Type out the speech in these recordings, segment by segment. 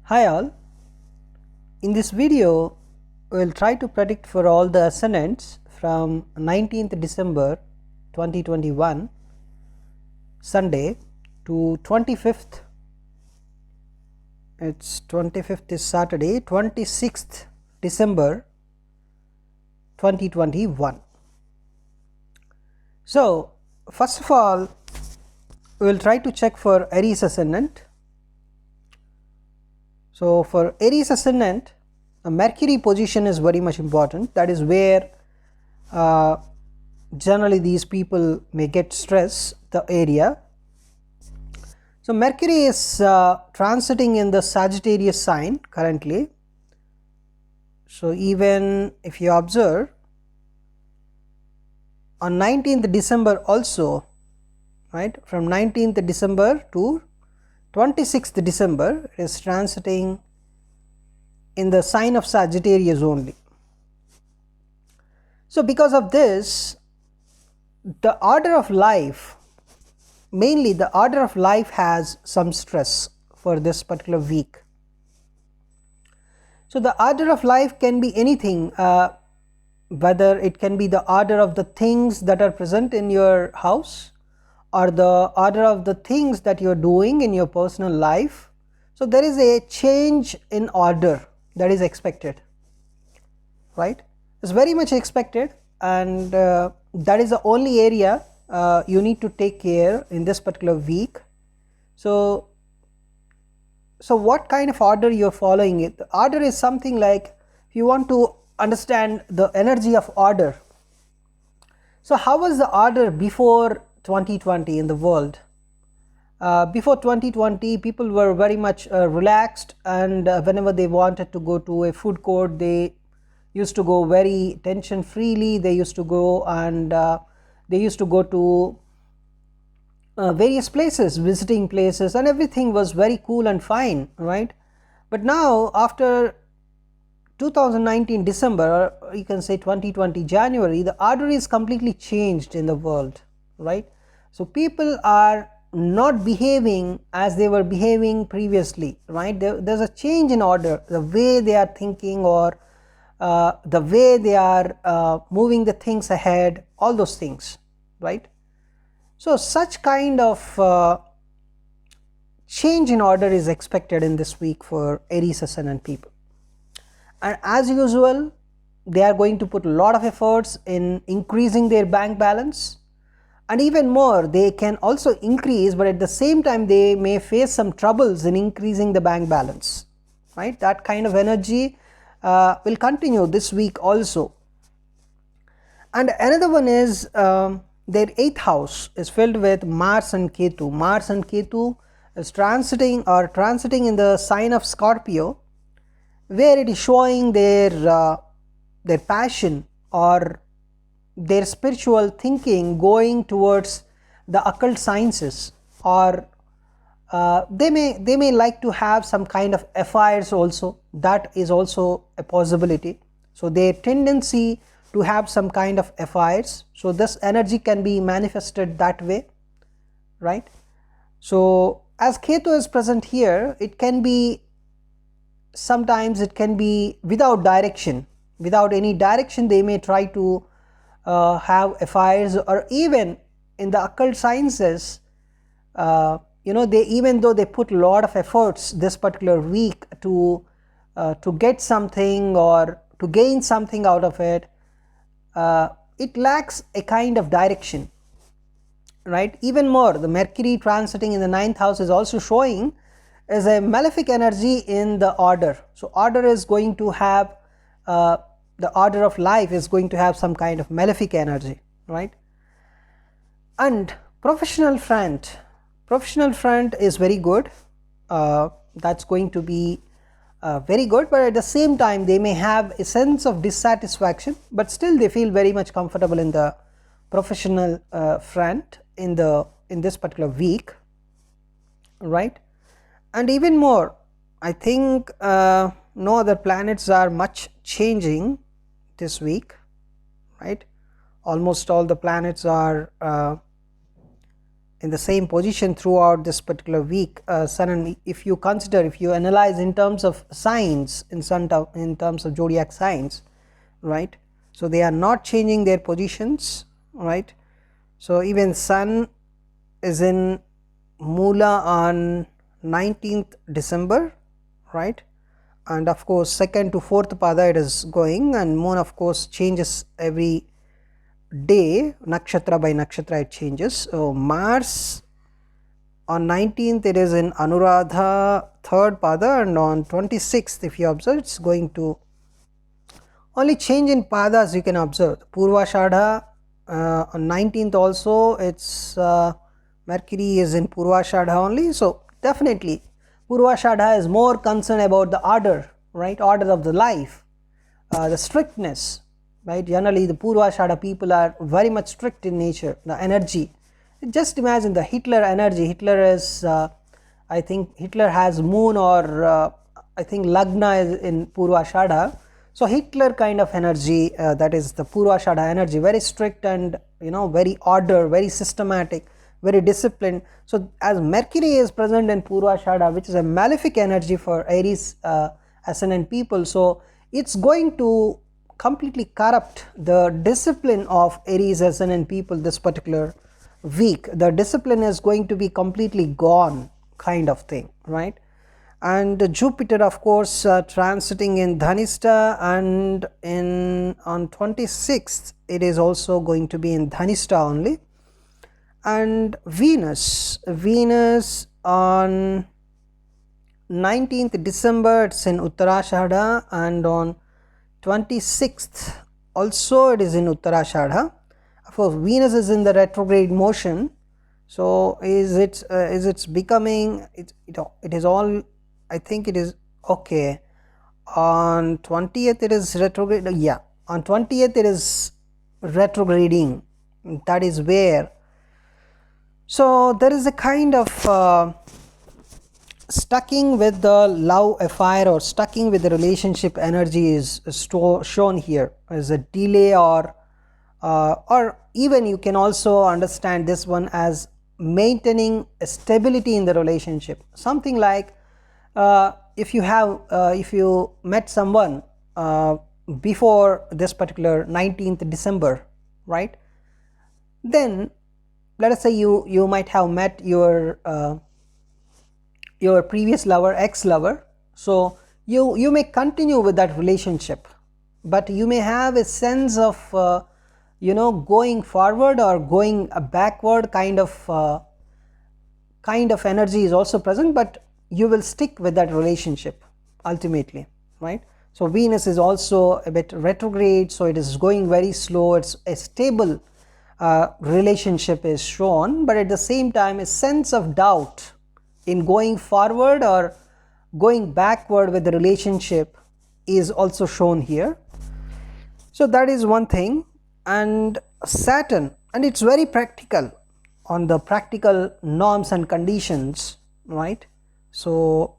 Hi all, in this video we will try to predict for all the ascendants from 19th December 2021 Sunday to 25th, it's 25th is Saturday, 26th December 2021. So first of all we will try to check for Aries ascendant. So for Aries ascendant, a Mercury position is very much important. That is where generally these people may get stress, the area. So Mercury is transiting in the Sagittarius sign currently. So even if you observe on 19th December also, right, from 19th December to 26th December is transiting in the sign of Sagittarius only. So because of this, the order of life, mainly the order of life has some stress for this particular week. So the order of life can be anything, whether it can be the order of the things that are present in your house, or the order of the things that you are doing in your personal life. So there is a change in order that is expected, right? It's very much expected, and that is the only area you need to take care in this particular week. So what kind of order you are following it? The order is something like, if you want to understand the energy of order, so how was the order before 2020 in the world? Before 2020 people were very much relaxed, and whenever they wanted to go to a food court they used to go very tension freely. They used to go and they used to go to various places, visiting places, and everything was very cool and fine, right? But now after 2019 December, or you can say 2020 January, the order is completely changed in the world, right? So people are not behaving as they were behaving previously, right? There's a change in order, the way they are thinking, or the way they are moving the things ahead, all those things, right? So such kind of change in order is expected in this week for Aries ascendant people. And as usual, they are going to put a lot of efforts in increasing their bank balance, and even more they can also increase, but at the same time they may face some troubles in increasing the bank balance, right? That kind of energy will continue this week also. And another one is their 8th house is filled with Mars and Ketu. Mars and Ketu is transiting in the sign of Scorpio, where it is showing their passion or their spiritual thinking going towards the occult sciences, or they may like to have some kind of affairs also. That is also a possibility. So their tendency to have some kind of affairs, so this energy can be manifested that way, right? So as Ketu is present here, it can be, sometimes it can be without direction, without any direction they may try to have affairs, or even in the occult sciences, you know, they, even though they put a lot of efforts this particular week to get something or to gain something out of it, it lacks a kind of direction, right? Even more, the Mercury transiting in the 9th house is also showing as a malefic energy in the order. So order is going to have the order of life is going to have some kind of malefic energy, right? And professional front is very good. That's going to be very good, but at the same time they may have a sense of dissatisfaction, but still they feel very much comfortable in the professional front in this particular week, right? And even more, I think no other planets are much changing this week, right? Almost all the planets are in the same position throughout this particular week. Sun and if you consider, if you analyze in terms of signs, in terms of zodiac signs, right, so they are not changing their positions, right. So even Sun is in Mula on 19th December, right, and of course 2nd to 4th pada it is going, and Moon of course changes every day, nakshatra by nakshatra it changes. So Mars on 19th it is in Anuradha 3rd pada, and on 26th if you observe it's going to only change in padas you can observe. Purvashadha on 19th also it's Mercury is in Purvashadha only, so definitely Purvashadha is more concerned about the order, right, order of the life, the strictness, right. Generally the Purvashadha people are very much strict in nature, the energy. Just imagine the Hitler energy. Hitler is I think Hitler has moon or I think Lagna is in Purvashadha. So Hitler kind of energy, that is the Purvashadha energy, very strict and very order, very systematic, very disciplined. So as Mercury is present in Purvashadha, which is a malefic energy for Aries ascendant people, so it's going to completely corrupt the discipline of Aries ascendant people this particular week. The discipline is going to be completely gone, kind of thing, right. And Jupiter of course transiting in Dhanistha, and on 26th it is also going to be in Dhanistha only. And Venus on 19th December it's in Uttarashadha, and on 26th also it is in Uttarashadha. Of course Venus is in the retrograde motion, so is it becoming it is all, I think it is okay. On 20th it is retrograde, yeah, on 20th it is retrograding, that is where, so there is a kind of stucking with the love affair or stucking with the relationship energy is shown here as a delay, or even you can also understand this one as maintaining a stability in the relationship, something like if you met someone before this particular 19th December, right, then let us say you might have met your previous lover, ex-lover, so you may continue with that relationship, but you may have a sense of going forward or going backward kind of energy is also present, but you will stick with that relationship ultimately, right. So Venus is also a bit retrograde, so it is going very slow, it's a stable relationship is shown, but at the same time a sense of doubt in going forward or going backward with the relationship is also shown here. So that is one thing. And Saturn, and it's very practical on the practical norms and conditions, right. So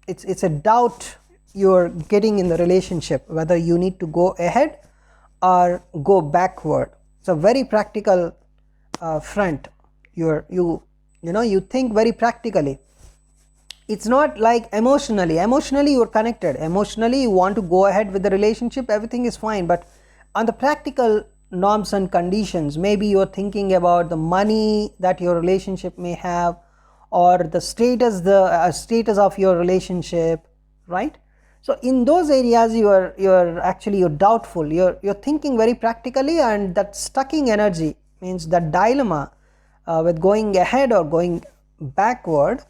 it's a doubt you're getting in the relationship, whether you need to go ahead or go backward. It's a very practical front. You think very practically. It's not like emotionally you're connected, emotionally you want to go ahead with the relationship, everything is fine, but on the practical norms and conditions, maybe you're thinking about the money that your relationship may have, or the status of your relationship, right. So in those areas you're doubtful, you're thinking very practically, and that stucking energy means that dilemma with going ahead or going backward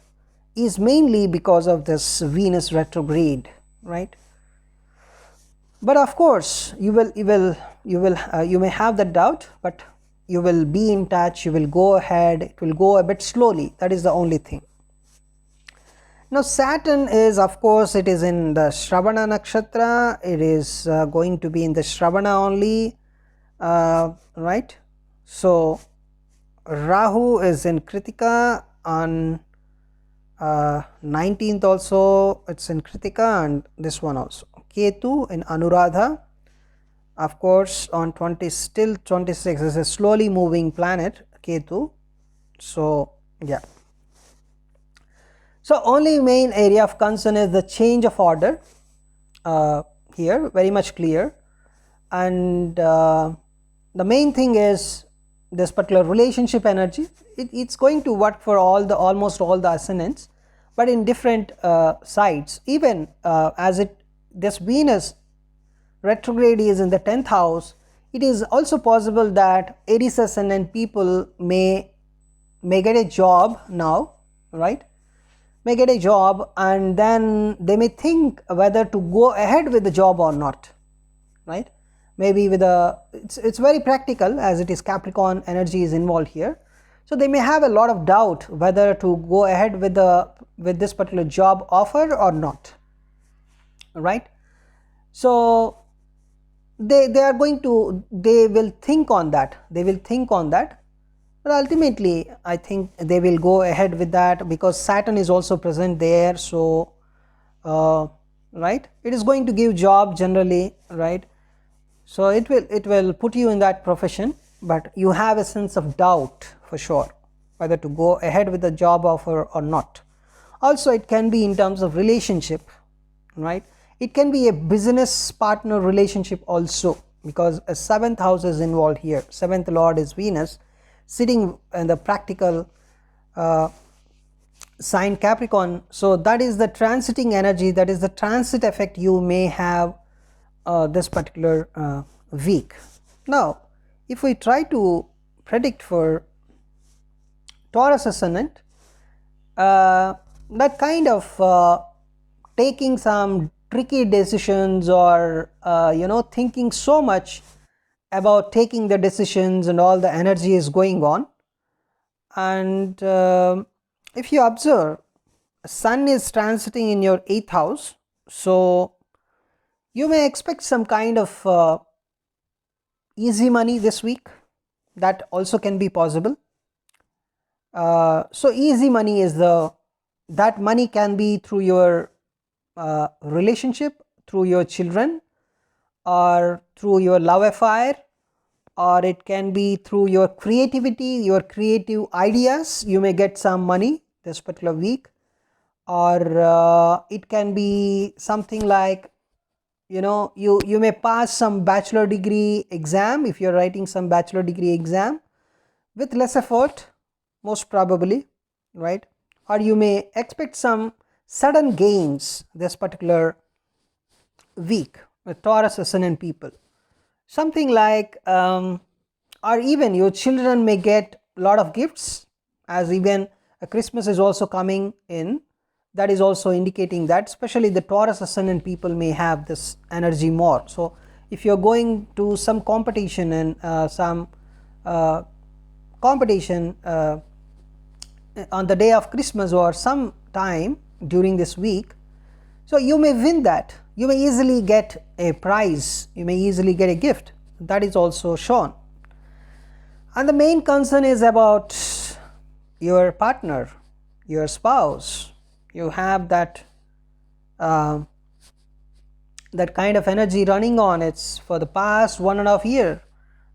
is mainly because of this Venus retrograde, right. But of course you may have that doubt, but you will be in touch, you will go ahead, it will go a bit slowly, that is the only thing. Now Saturn is, of course, it is in the Shravana nakshatra, it is going to be in the Shravana only, right. So Rahu is in Kritika on 19th also, it's in Kritika, and this one also. Ketu in Anuradha, of course on 26 is a slowly moving planet, Ketu, So yeah, so only main area of concern is the change of order, here very much clear, and the main thing is this particular relationship energy. It's going to work for almost all the ascendants, but in different sides. Even as this Venus retrograde is in the 10th house, it is also possible that Aries ascendant people may get a job now, right? May get a job, and then they may think whether to go ahead with the job or not, right? Maybe with it's very practical, as it is Capricorn energy is involved here. So they may have a lot of doubt whether to go ahead with this particular job offer or not, right? So they will think on that, but ultimately I think they will go ahead with that, because Saturn is also present there. So right, it is going to give job generally, right? So it will put you in that profession, but you have a sense of doubt for sure whether to go ahead with the job offer or not. Also it can be in terms of relationship, right? It can be a business partner relationship also, because a 7th house is involved here. 7th lord is Venus, sitting in the practical sign Capricorn. So that is the transiting energy, that is the transit effect you may have this particular week. Now if we try to predict for Taurus ascendant, that kind of taking some tricky decisions, or thinking so much about taking the decisions, and all the energy is going on. And if you observe, Sun is transiting in your 8th house, so you may expect some kind of easy money this week. That also can be possible. So easy money is that money can be through your relationship, through your children, or through your love affair, or it can be through your creativity, your creative ideas. You may get some money this particular week, or it can be something like, you may pass some bachelor degree exam, if you're writing some bachelor degree exam with less effort, most probably, right? Or you may expect some sudden gains this particular week with Taurus ascendant people, something like or even your children may get a lot of gifts, as even Christmas is also coming in. That is also indicating that especially the Taurus ascendant people may have this energy more. So if you're going to some competition, and some competition on the day of Christmas or some time during this week, so you may win that, you may easily get a prize, you may easily get a gift. That is also shown. And the main concern is about your partner, your spouse. You have that that kind of energy running on. It's for the past 1.5 years,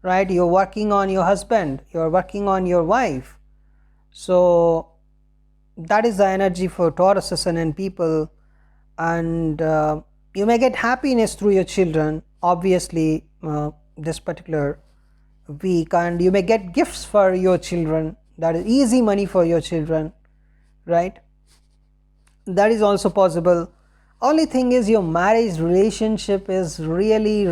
right? You're working on your husband, you're working on your wife. So that is the energy for Taurus ascendant people. And you may get happiness through your children, obviously, this particular week, and you may get gifts for your children, that is easy money for your children, right? That is also possible. Only thing is, your marriage relationship is really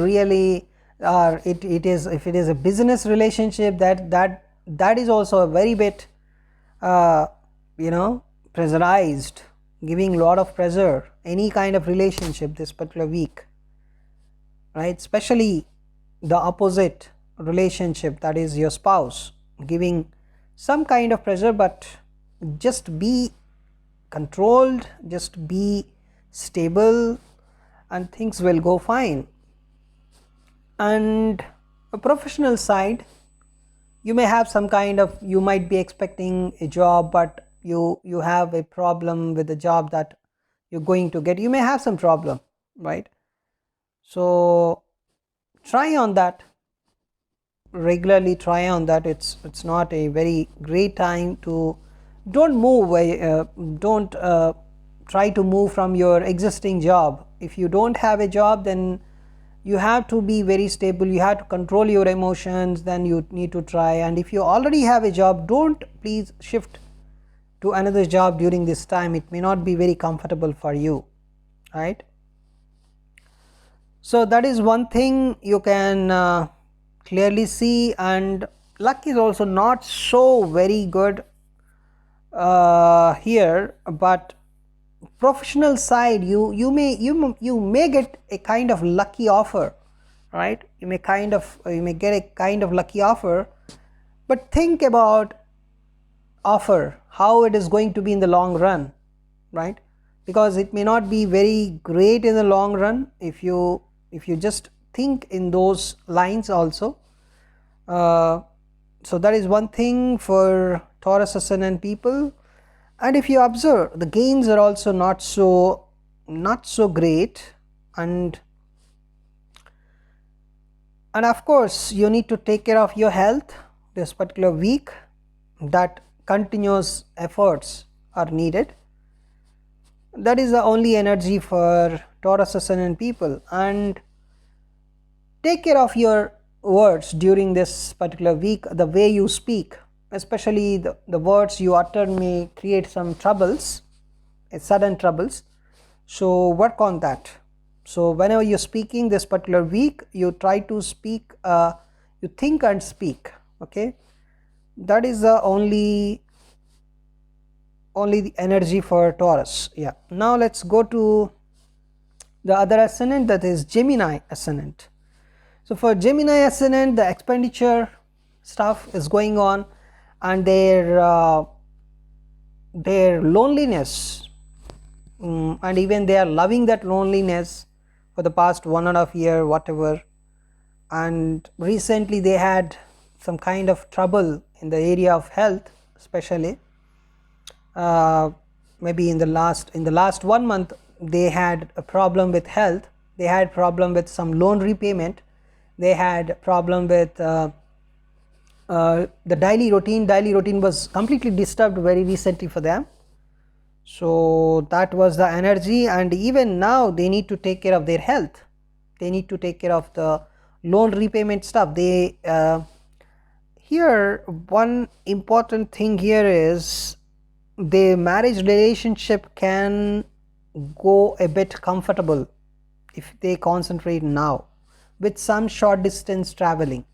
it is, if it is a business relationship, that is also a very bit pressurized, giving a lot of pressure, any kind of relationship this particular week, right? Especially the opposite relationship, that is your spouse, giving some kind of pressure, but just be controlled, just be stable, and things will go fine. And a professional side, you may have some kind of, you might be expecting a job, but you have a problem with the job that you're going to get. You may have some problem, right? So try on that, regularly try on that. It's not a very great time to, don't move, don't try to move from your existing job. If you don't have a job, then you have to be very stable, you have to control your emotions, then you need to try. And if you already have a job, don't please shift to another job during this time. It may not be very comfortable for you, right? So that is one thing you can clearly see. And luck is also not so very good here, but professional side, you may get a kind of lucky offer, right? You may get a kind of lucky offer, but think about offer, how it is going to be in the long run, right? Because it may not be very great in the long run if you just think in those lines also. So that is one thing for Taurus ascendant people. And if you observe, the gains are also not so great, and of course you need to take care of your health this particular week. That continuous efforts are needed. That is the only energy for Taurus ascendant people. And take care of your words during this particular week. The way you speak, especially the words you utter, may create some troubles, sudden troubles. So work on that. So whenever you're speaking this particular week, you try to speak, you think and speak, okay? That is the only the energy for Taurus. Yeah. Now let's go to the other ascendant, that is Gemini ascendant. So for Gemini ascendant, the expenditure stuff is going on, and their loneliness, and even they are loving that loneliness for the past 1.5 year, whatever. And recently they had some kind of trouble in the area of health, especially maybe in the last 1 month they had a problem with health. They had problem with some loan repayment. They had problem with the daily routine was completely disturbed very recently for them. So that was the energy. And even now they need to take care of their health, they need to take care of the loan repayment stuff. They here, one important thing here is the marriage relationship can go a bit comfortable if they concentrate now with some short distance traveling,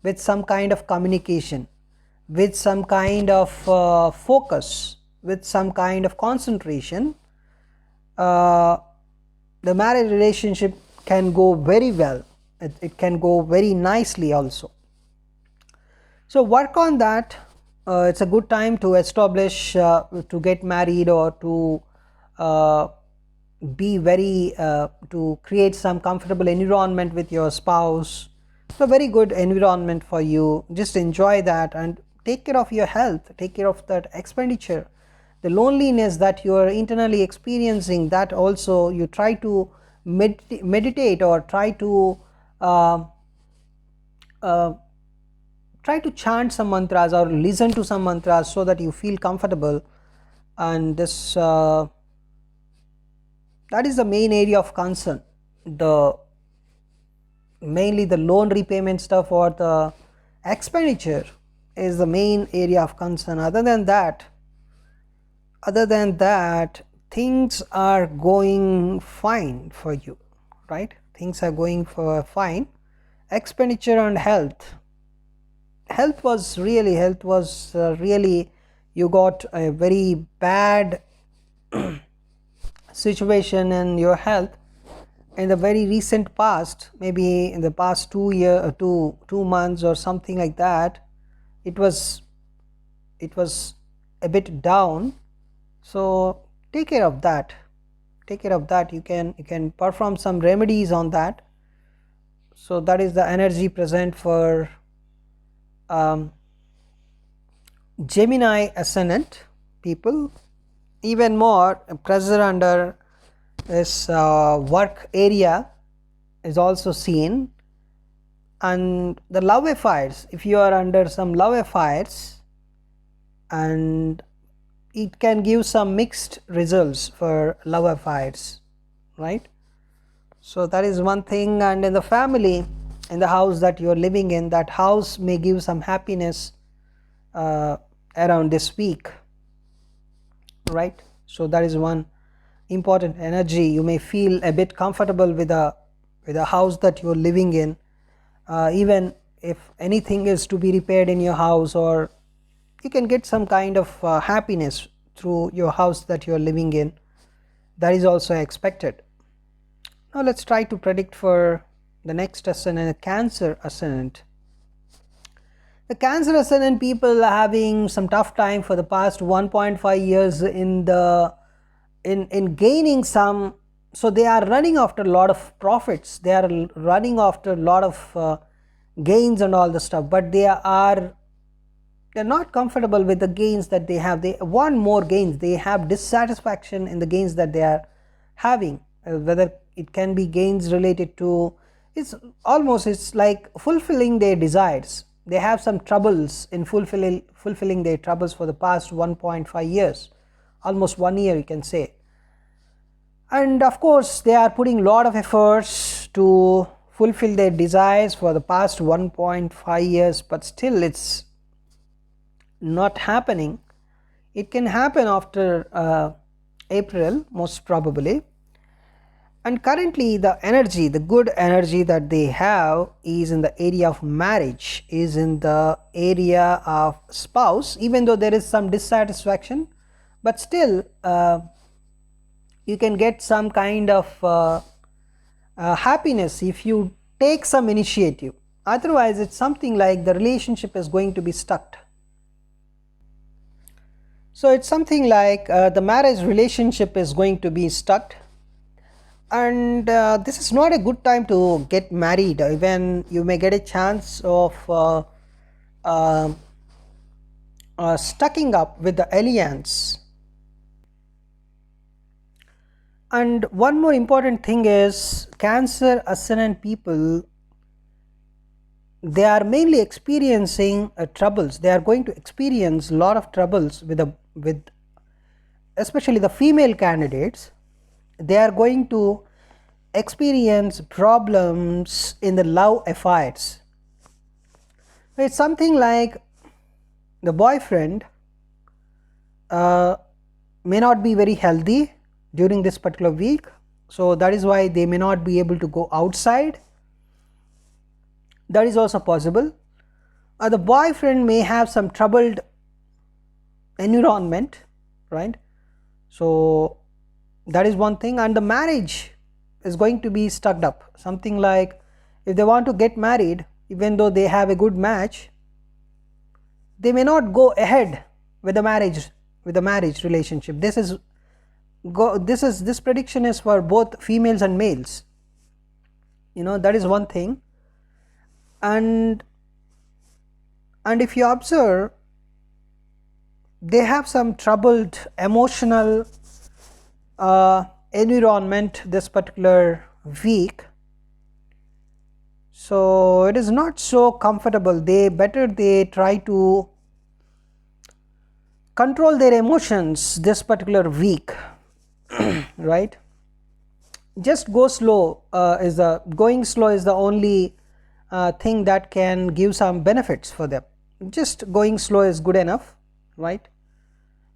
with some kind of communication, with some kind of focus, with some kind of concentration. The marriage relationship can go very well. It can go very nicely also. So work on that. It's a good time to establish, to get married, or to be very to create some comfortable environment with your spouse. It's a very good environment for you. Just enjoy that and take care of your health, take care of that expenditure. The loneliness that you are internally experiencing, that also you try to meditate, or try to chant some mantras or listen to some mantras so that you feel comfortable. And this that is the main area of concern. Mainly the loan repayment stuff or the expenditure is the main area of concern. Other than that, things are going fine for you, right? Things are going fine. Expenditure and health was really you got a very bad situation in your health in the very recent past. Maybe in the past 2 months or something like that, it was a bit down. So take care of that. You can perform some remedies on that. So that is the energy present for Gemini ascendant people. Even more pressure under this work area is also seen, And the love affairs, if you are under some love affairs, and it can give some mixed results for love affairs, right? So that is one thing. And in the family, in the house that you are living in, that house may give some happiness around this week, right? So that is one important energy. You may feel a bit comfortable with a house that you are living in, even if anything is to be repaired in your house, or you can get some kind of happiness through your house that you are living in. That is also expected. Now let's try to predict for the next ascendant, Cancer ascendant. The Cancer ascendant people are having some tough time for the past 1.5 years in gaining some. So they are running after a lot of profits, they are running after a lot of gains and all the stuff, but they're not comfortable with the gains that they have. They want more gains, they have dissatisfaction in the gains that they are having, whether it can be gains related to, it's like fulfilling their desires. They have some troubles in fulfilling their troubles for the past 1.5 years, almost 1 year you can say. And of course they are putting a lot of efforts to fulfill their desires for the past 1.5 years, but still it's not happening. It can happen after April most probably. And currently the energy, the good energy that they have is in the area of marriage, is in the area of spouse, even though there is some dissatisfaction, but still you can get some kind of happiness if you take some initiative. Otherwise it's something like the relationship is going to be stuck. So it's something like the marriage relationship is going to be stuck, and this is not a good time to get married. Even you may get a chance of stucking up with the alliance. And one more important thing is, Cancer ascendant people, they are mainly experiencing troubles. They are going to experience a lot of troubles with especially the female candidates. They are going to experience problems in the love affairs. It's something like the boyfriend may not be very healthy during this particular week, so that is why they may not be able to go outside. That is also possible. The boyfriend may have some troubled environment, right? So that is one thing. And the marriage is going to be stuck up. Something like if they want to get married, even though they have a good match, they may not go ahead with the marriage relationship. This prediction is for both females and males. That is one thing. And if you observe, they have some troubled emotional environment this particular week, so it is not so comfortable. They try to control their emotions this particular week. Right, just go slow. Going slow is the only thing that can give some benefits for them. Just going slow is good enough, right?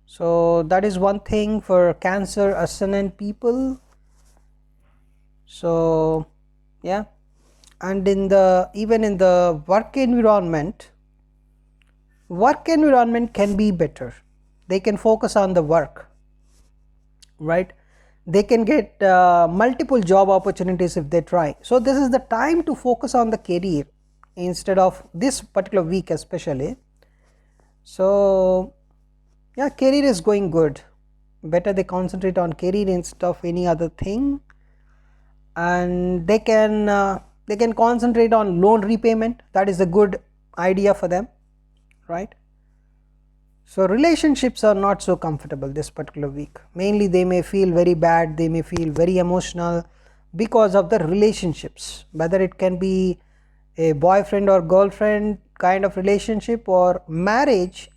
So that is one thing for Cancer ascendant people. So yeah, and even in the work environment can be better. They can focus on the work, right? They can get multiple job opportunities if they try. So this is the time to focus on the career instead of this particular week especially. So yeah, career is going good. Better they concentrate on career instead of any other thing, and they can concentrate on loan repayment. That is a good idea for them, right? So relationships are not so comfortable this particular week. Mainly they may feel very bad, they may feel very emotional because of the relationships, whether it can be a boyfriend or girlfriend kind of relationship, or marriage,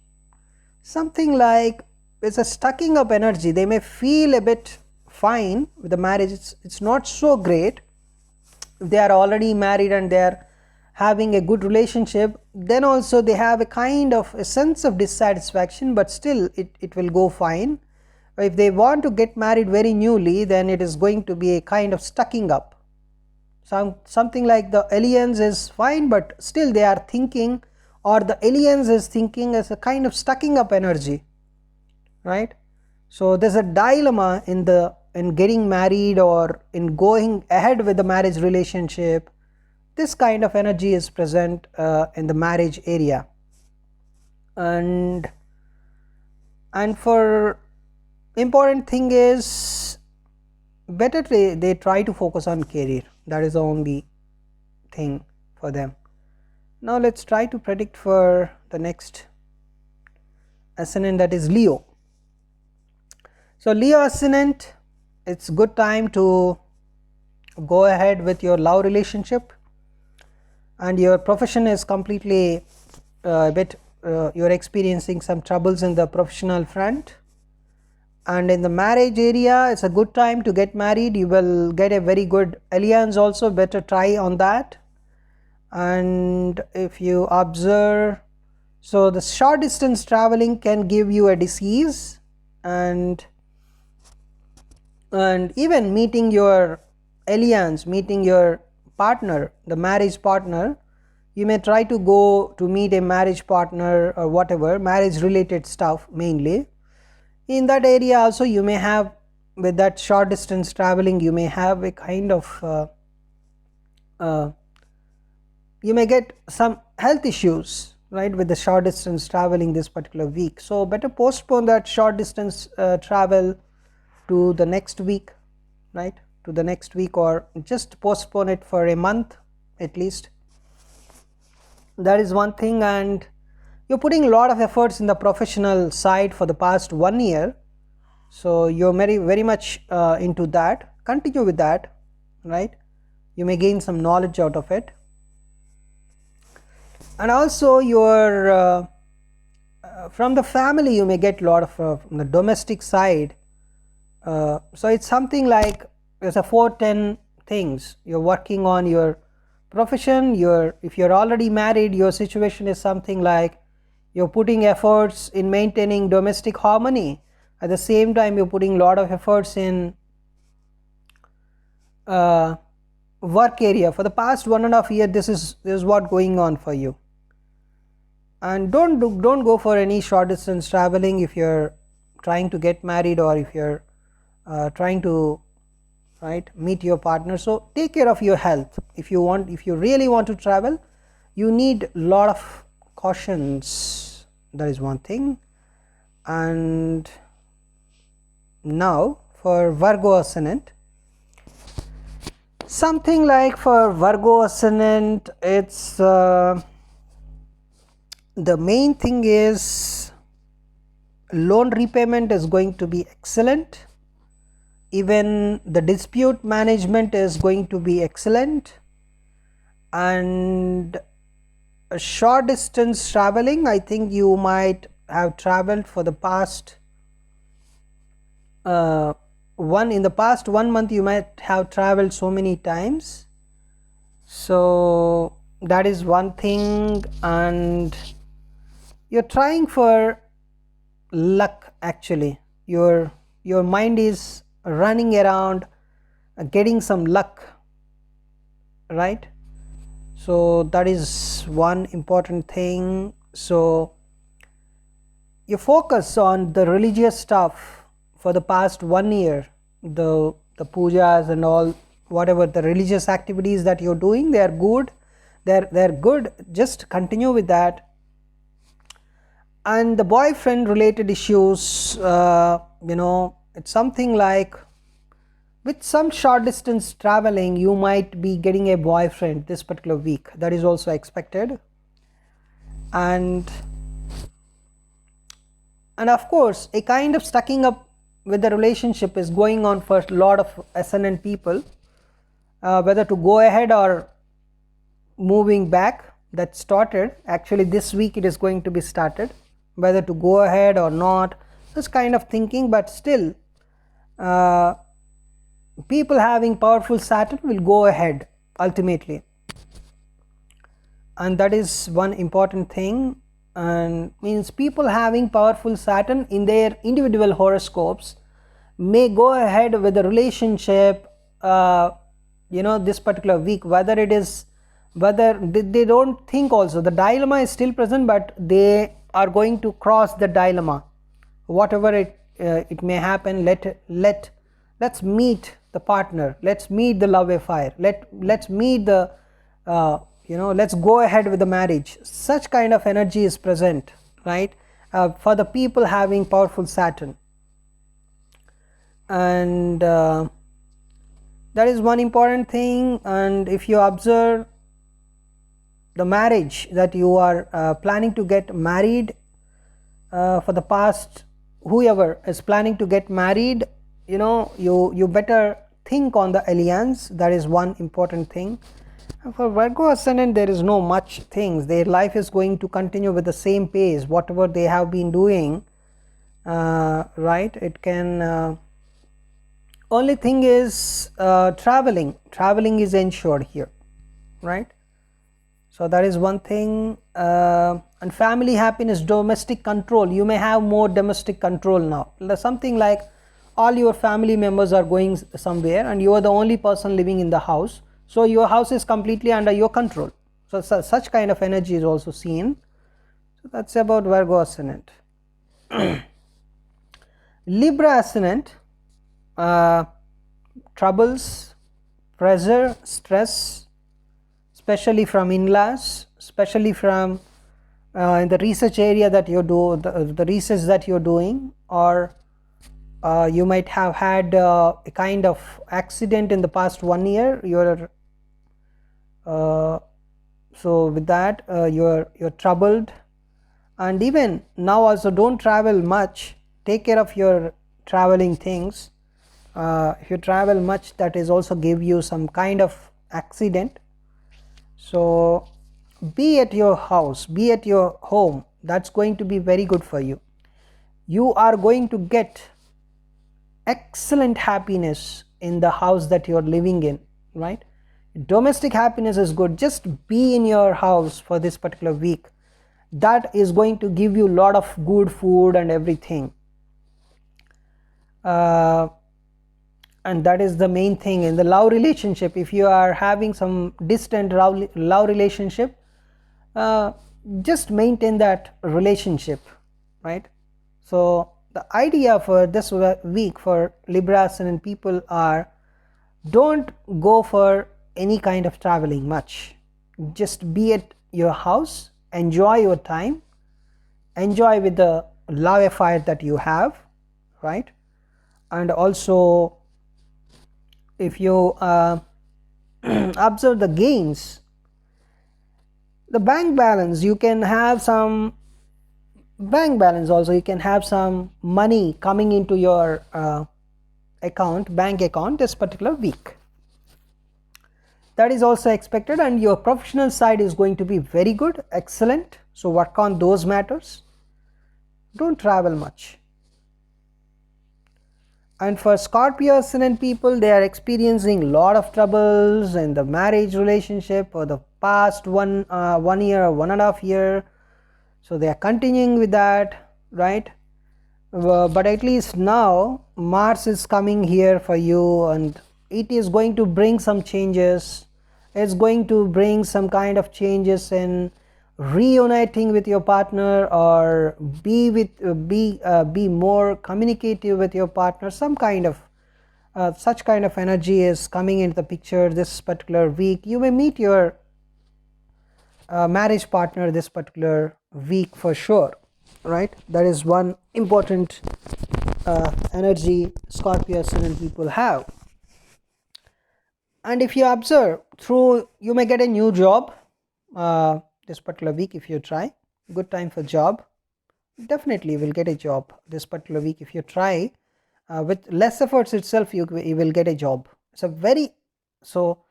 something like it's a stucking up energy. They may feel a bit fine with the marriage, it's not so great. If they are already married and they are having a good relationship, then also they have a kind of a sense of dissatisfaction, but still it will go fine. If they want to get married very newly, then it is going to be a kind of stucking up. Something like the aliens is fine, but still they are thinking, or the aliens is thinking as a kind of stucking up energy, right? So there's a dilemma in getting married or in going ahead with the marriage relationship. This kind of energy is present in the marriage area, and for important thing is better they try to focus on career. That is the only thing for them. Now let's try to predict for the next ascendant, that is Leo. So Leo ascendant, it's good time to go ahead with your love relationship, and your profession is completely you're experiencing some troubles in the professional front. And in the marriage area, it's a good time to get married. You will get a very good alliance also, better try on that. And if you observe, so the short distance traveling can give you a disease, and even meeting your alliance, meeting your partner, the marriage partner, you may try to go to meet a marriage partner or whatever, marriage related stuff mainly. In that area also you may have, with that short distance traveling, you may have a kind of you may get some health issues, right, with the short distance traveling this particular week. So better postpone that short distance travel to the next week, right, to the next week, or just postpone it for a month at least. That is one thing. And you're putting a lot of efforts in the professional side for the past 1 year, so you're very much into that. Continue with that, right? You may gain some knowledge out of it. And also your from the family you may get a lot of from the domestic side. So it's something like there's a 4-10 things. You're working on your profession, if you're already married, your situation is something like you're putting efforts in maintaining domestic harmony. At the same time, you're putting a lot of efforts in work area. For the past 1.5 years, this is what going on for you. And don't go for any short distance traveling if you're trying to get married, or if you're trying to meet your partner. So take care of your health. If you really want to travel, you need a lot of cautions. That is one thing. And now for Virgo ascendant, something like for Virgo ascendant, it's the main thing is loan repayment is going to be excellent. Even the dispute management is going to be excellent. And a short distance traveling, I think you might have traveled for the past in the past 1 month, you might have traveled so many times. So that is one thing. And you're trying for luck. Actually, your mind is running around getting some luck, right? So that is one important thing. So you focus on the religious stuff for the past 1 year, the pujas and all, whatever the religious activities that you're doing, they are good, they're good, just continue with that. And the boyfriend related issues, it's something like with some short distance traveling, you might be getting a boyfriend this particular week. That is also expected. And of course, a kind of stucking up with the relationship is going on for a lot of ascendant people, whether to go ahead or moving back, that started. Actually this week it is going to be started, whether to go ahead or not, this kind of thinking. But still people having powerful Saturn will go ahead ultimately, and that is one important thing. And means people having powerful Saturn in their individual horoscopes may go ahead with the relationship this particular week, whether it is, whether they don't think also the dilemma is still present, but they are going to cross the dilemma, whatever it may happen. Let's meet the partner, let's meet the love affair, let's meet the let's go ahead with the marriage. Such kind of energy is present, right, for the people having powerful Saturn. And that is one important thing. And if you observe the marriage that you are planning to get married, for the past, whoever is planning to get married, you better think on the alliance. That is one important thing. And for Virgo ascendant, there is no much things. Their life is going to continue with the same pace, whatever they have been doing, right. It can only thing is traveling is ensured here, right. So that is one thing. And family happiness, domestic control, you may have more domestic control now. Something like all your family members are going somewhere and you are the only person living in the house, so your house is completely under your control. So such kind of energy is also seen. So that's about Virgo ascendant. Libra ascendant, troubles, pressure, stress, especially from in-laws, especially from in the research area that you do, the research that you're doing, or you might have had a kind of accident in the past 1 year. You're so with that you're troubled. And even now also, don't travel much, take care of your traveling things. If you travel much, that is also give you some kind of accident. So be at your house, be at your home, that's going to be very good for you. You are going to get excellent happiness in the house that you are living in, right. Domestic happiness is good. Just be in your house for this particular week, that is going to give you a lot of good food and everything. And that is the main thing. In the love relationship, if you are having some distant love relationship, just maintain that relationship, right. So the idea for this week for Libra ascendant people are, don't go for any kind of traveling much, just be at your house, enjoy your time, enjoy with the love affair that you have, right. And also if you observe the gains, the bank balance, you can have some bank balance also, you can have some money coming into your account, bank account this particular week. That is also expected. And your professional side is going to be very good, excellent. So work on those matters, don't travel much. And for Scorpio ascendant people, they are experiencing a lot of troubles in the marriage relationship for the past 1 year or 1.5 years. So they are continuing with that, right. But at least now Mars is coming here for you, and it is going to bring some changes. It's going to bring some kind of changes in reuniting with your partner, or be more communicative with your partner. Some kind of such kind of energy is coming into the picture this particular week. You may meet your marriage partner this particular week for sure, right. That is one important energy Scorpio ascendant people have. And if you observe through, you may get a new job this particular week if you try. Good time for job, definitely you will get a job this particular week if you try. With less efforts itself, you will get a job. It's a very, so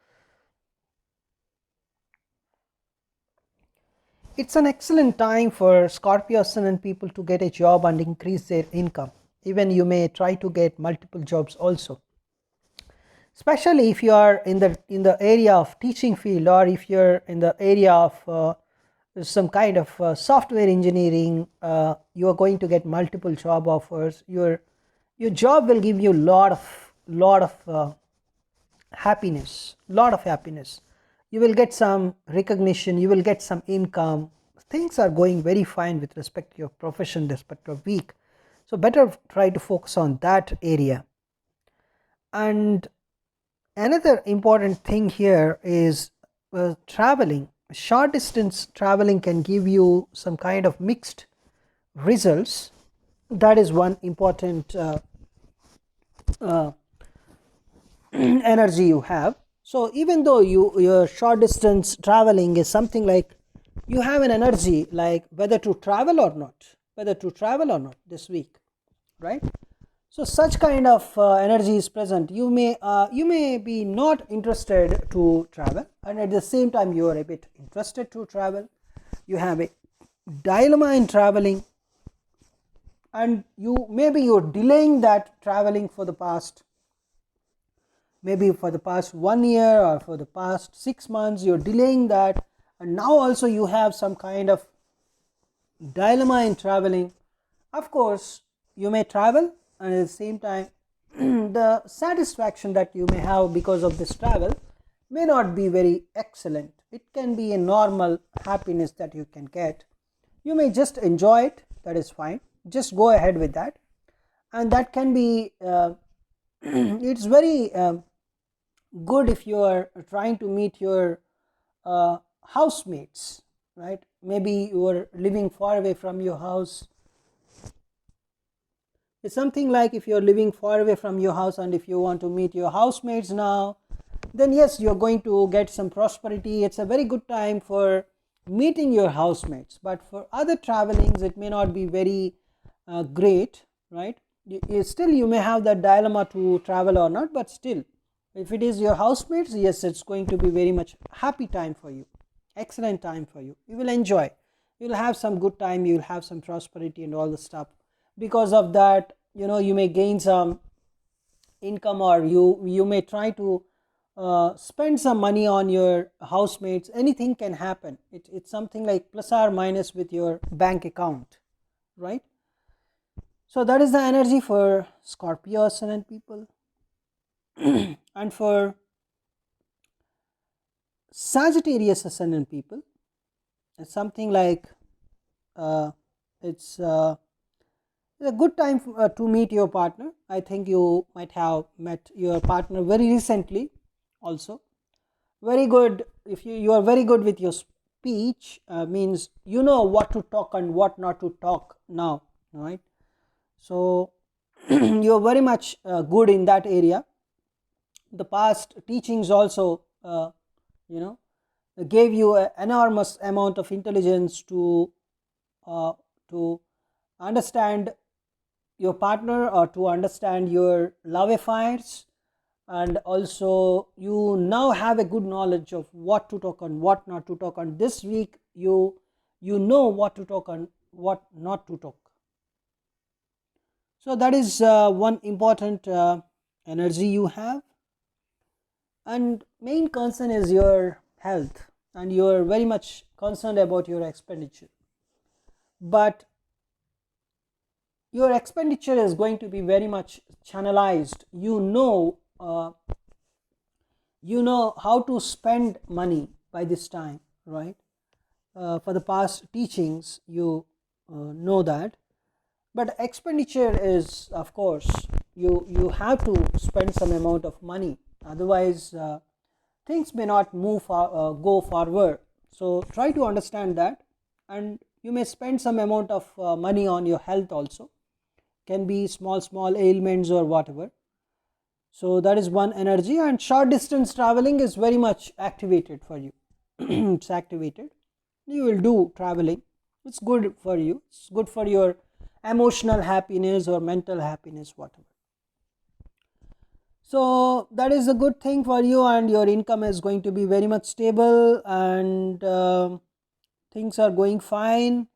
It's an excellent time for Scorpio ascendant people to get a job and increase their income. Even you may try to get multiple jobs also, especially if you are in the area of teaching field, or if you're in the area of some kind of software engineering. You are going to get multiple job offers. Your job will give you lot of happiness. You will get some recognition, you will get some income. Things are going very fine with respect to your profession, respect to your week. So better try to focus on that area. And another important thing here is traveling. Short distance traveling can give you some kind of mixed results. That is one important uh, energy you have. So even though your short distance traveling is something like you have an energy like whether to travel or not this week, right? So such kind of energy is present. You may be not interested to travel, and at the same time you are a bit interested to travel. You have a dilemma in traveling, and you're delaying that traveling for the past, maybe for the past 1 year or for the past 6 months. You're delaying that, and now also you have some kind of dilemma in traveling. Of course you may travel, and at the same time the satisfaction that you may have because of this travel may not be very excellent. It can be a normal happiness that you can get. You may just enjoy it, that is fine, just go ahead with that. And that can be it's very good if you are trying to meet your housemates, right? Maybe you are living far away from your house. It's something like if you're living far away from your house and if you want to meet your housemates now, then yes, you're going to get some prosperity. It's a very good time for meeting your housemates. But for other travelings it may not be very great, right? Still you may have that dilemma to travel or not, but still if it is your housemates, yes, it's going to be very much happy time for you, excellent time for you. You will enjoy, you'll have some good time, you'll have some prosperity and all the stuff. Because of that, you may gain some income, or you may try to spend some money on your housemates. Anything can happen. It's something like plus or minus with your bank account, right? So that is the energy for Scorpio ascendant people. And for Sagittarius ascendant people, it's something like it's a good time to meet your partner. I think you might have met your partner very recently also. Very good. If you are very good with your speech, means you know what to talk and what not to talk now, right? So you are very much good in that area. The past teachings also gave you an enormous amount of intelligence to understand your partner, or to understand your love affairs. And also you now have a good knowledge of what to talk and what not to talk. And this week you know what to talk and what not to talk. So that is one important energy you have. And main concern is your health, and you are very much concerned about your expenditure. But your expenditure is going to be very much channelized. You know how to spend money by this time, right? For the past teachings you know that. But expenditure is, of course, you have to spend some amount of money, otherwise things may not go forward. So try to understand that. And you may spend some amount of money on your health also, can be small ailments or whatever. So that is one energy. And short distance traveling is very much activated for you. It's activated, you will do traveling. It's good for you, it's good for your emotional happiness or mental happiness, whatever. So that is a good thing for you, and your income is going to be very much stable, and things are going fine.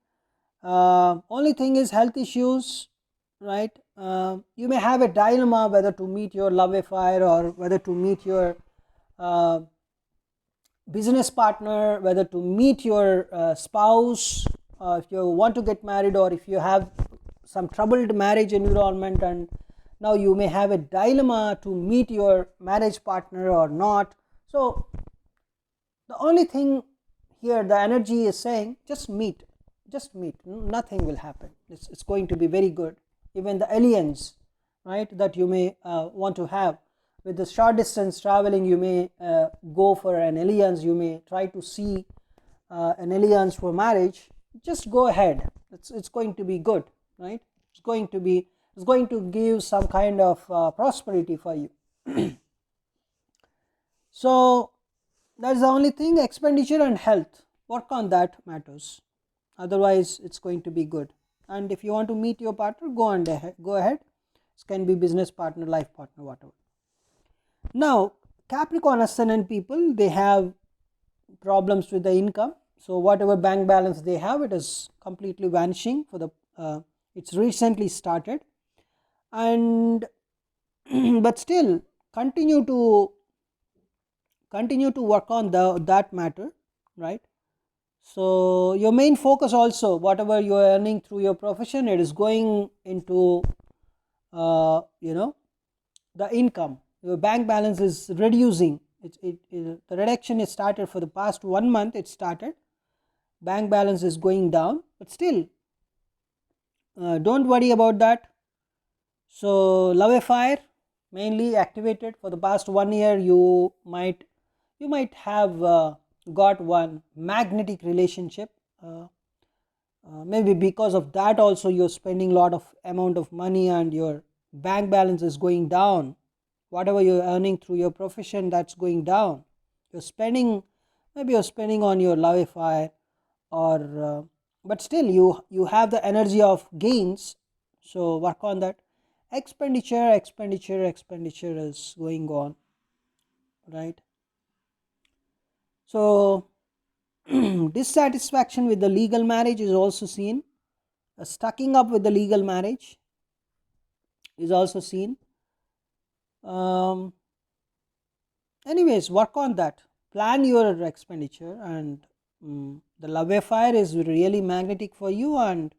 Only thing is health issues, right? You may have a dilemma whether to meet your love affair or whether to meet your business partner, whether to meet your spouse, if you want to get married, or if you have some troubled marriage environment and now you may have a dilemma to meet your marriage partner or not. So the only thing here the energy is saying, just meet, nothing will happen. It's going to be very good. Even the aliens, right, that you may want to have with the short distance traveling, you may go for an alliance, you may try to see an alliance for marriage. Just go ahead, it's going to be good, right? It's going to give some kind of prosperity for you. So that's the only thing. Expenditure and health, work on that matters, otherwise it's going to be good. And if you want to meet your partner, go ahead. It can be business partner, life partner, whatever. Now Capricorn ascendant people, they have problems with the income. So whatever bank balance they have, it is completely vanishing for the it's recently started. And but still continue to work on that matter, right? So your main focus also, whatever you are earning through your profession, it is going into the income. Your bank balance is reducing. The reduction is started for the past 1 month. It started. Bank balance is going down, but still don't worry about that. So love affair mainly activated for the past 1 year. You might have got one magnetic relationship. Maybe because of that also you're spending a lot of amount of money and your bank balance is going down. Whatever you're earning through your profession, that's going down. Maybe you're spending on your love affair, or but still you have the energy of gains. So work on that. Expenditure is going on, right? So dissatisfaction with the legal marriage is also seen. Stucking up with the legal marriage is also seen. Anyways, work on that. Plan your expenditure, and the love affair is really magnetic for you, and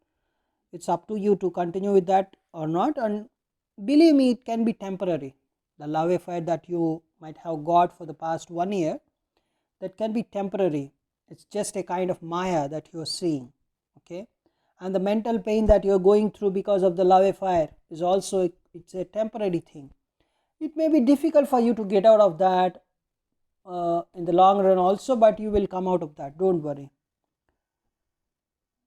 it's up to you to continue with that or not. And believe me, it can be temporary. The love affair that you might have got for the past 1 year, that can be temporary. It's just a kind of maya that you're seeing, okay? And the mental pain that you're going through because of the love affair is also, it's a temporary thing. It may be difficult for you to get out of that in the long run also, but you will come out of that, don't worry.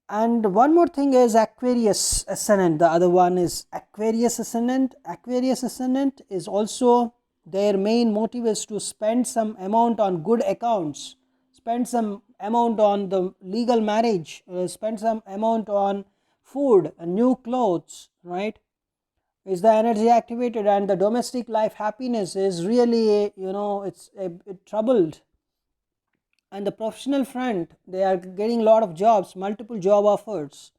And one more thing is Aquarius ascendant. The other one is Aquarius ascendant. Aquarius ascendant is also, their main motive is to spend some amount on good accounts, spend some amount on the legal marriage, spend some amount on food and new clothes, right? Is the energy activated, and the domestic life happiness is really, it's troubled. And the professional front, they are getting a lot of jobs, multiple job offers.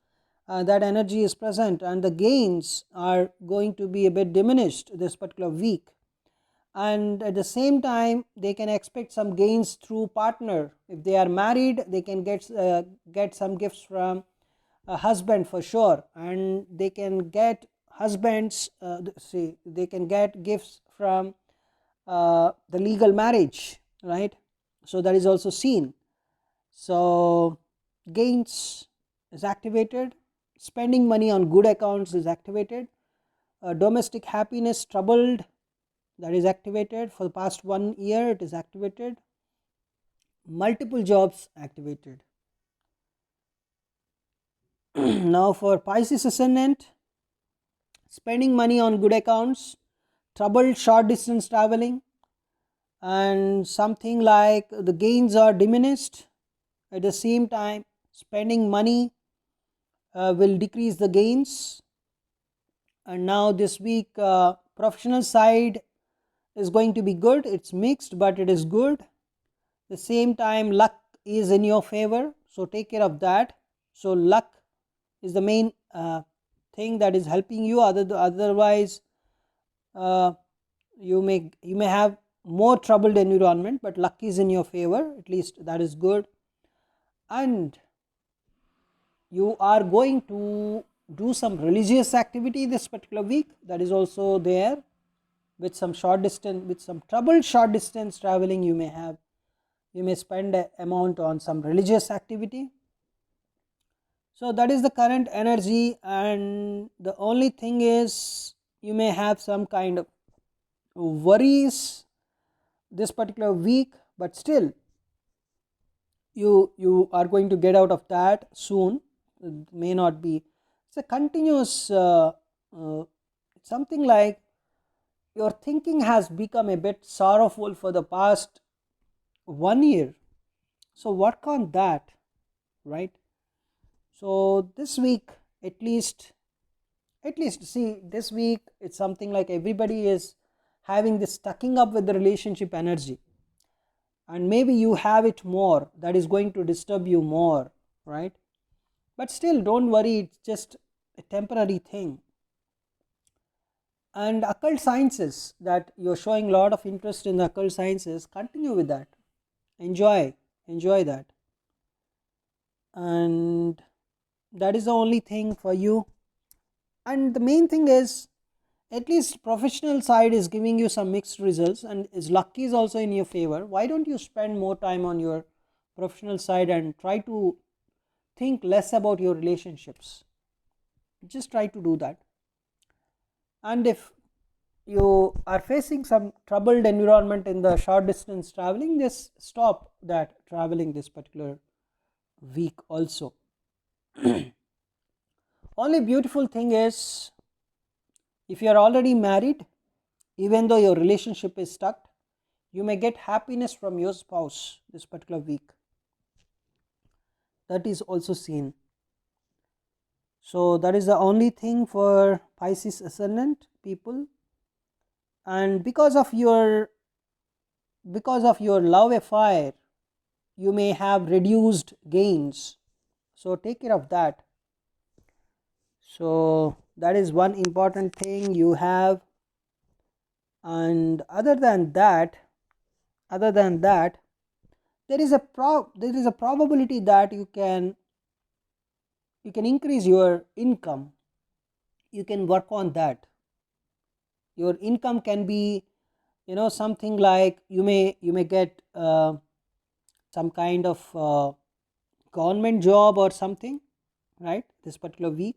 That energy is present, and the gains are going to be a bit diminished this particular week. And at the same time, they can expect some gains through partner. If they are married, they can get some gifts from a husband for sure, and they can get husbands. They can get gifts from the legal marriage, right? So that is also seen. So gains is activated, spending money on good accounts is activated, domestic happiness troubled, that is activated for the past 1 year, it is activated, multiple jobs activated. Now for Pisces ascendant, spending money on good accounts, troubled short distance traveling, and something like the gains are diminished. At the same time, spending money will decrease the gains. And now this week, professional side is going to be good. It's mixed, but it is good. At the same time, luck is in your favor. so take care of that. So luck is the main thing that is helping you, otherwise you may have more troubled environment, but luck is in your favor, at least that is good. And you are going to do some religious activity this particular week, that is also there, with some short distance, with some troubled short distance traveling you may spend an amount on some religious activity. So that is the current energy, and the only thing is you may have some kind of worries this particular week, but still you are going to get out of that soon. It may not be, it's a continuous something like your thinking has become a bit sorrowful for the past 1 year, so work on that, right? So this week, at least see, this week it's something like everybody is having this stucking up with the relationship energy, and maybe you have it more, that is going to disturb you more, right? But still don't worry, it's just a temporary thing. And occult sciences, that you're showing a lot of interest in the occult sciences, continue with that, enjoy that, and that is the only thing for you. And the main thing is, at least professional side is giving you some mixed results, and is luck is also in your favor. Why don't you spend more time on your professional side and try to think less about your relationships? Just try to do that. And if you are facing some troubled environment in the short distance traveling, just stop that traveling this particular week also. Only beautiful thing is, if you are already married, even though your relationship is stuck, you may get happiness from your spouse this particular week. That is also seen. So that is the only thing for Pisces ascendant people. And because of your love affair, you may have reduced gains, so take care of that. So that is one important thing you have. And other than that, there is a probability that you can increase your income. You can work on that. Your income can be, something like you may get some kind of government job or something, right? This particular week,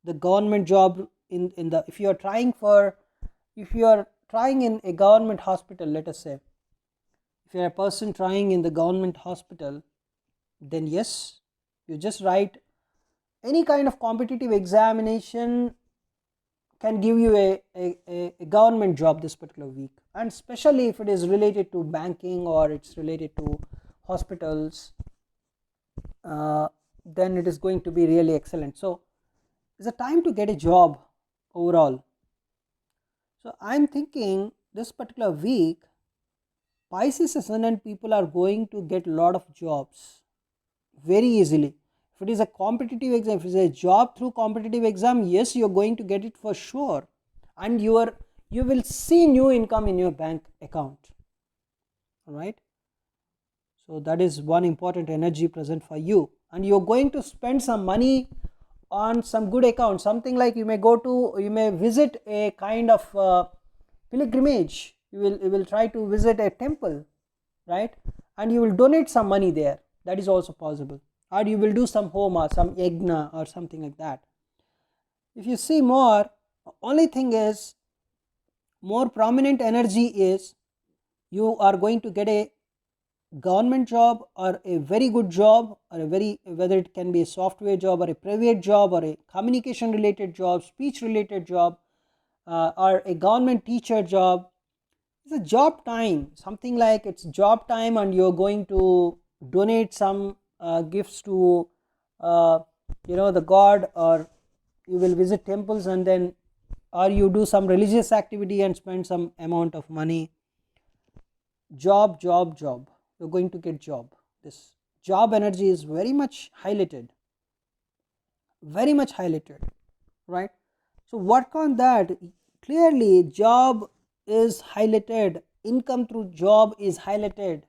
the government job in the, if you are trying in a government hospital, let us say, if you are a person trying in the government hospital, then yes, you just write any kind of competitive examination can give you a government job this particular week, and especially if it is related to banking or it's related to hospitals, then it is going to be really excellent. So it's a time to get a job overall. So I'm thinking this particular week, Pisces ascendant people are going to get a lot of jobs very easily. If it is a competitive exam, if it is a job through competitive exam, yes, you are going to get it for sure, and you will see new income in your bank account. All right. So that is one important energy present for you, and you are going to spend some money on some good account, something like you may visit a kind of pilgrimage. You will try to visit a temple, right? And you will donate some money there. That is also possible. Or you will do some homa, some yagna or something like that. If you see more, only thing is, more prominent energy is you are going to get a government job or a very good job, or whether it can be a software job or a private job or a communication related job, speech related job, or a government teacher job. It's a job time, something like it's job time, and you're going to donate some gifts to the god, or you will visit temples, and then, or you do some religious activity and spend some amount of money. Job, you're going to get job this job energy is very much highlighted, right? So work on that. Clearly job is highlighted, income through job is highlighted.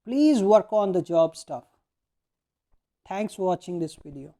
Please work on the job stuff. Thanks for watching this video.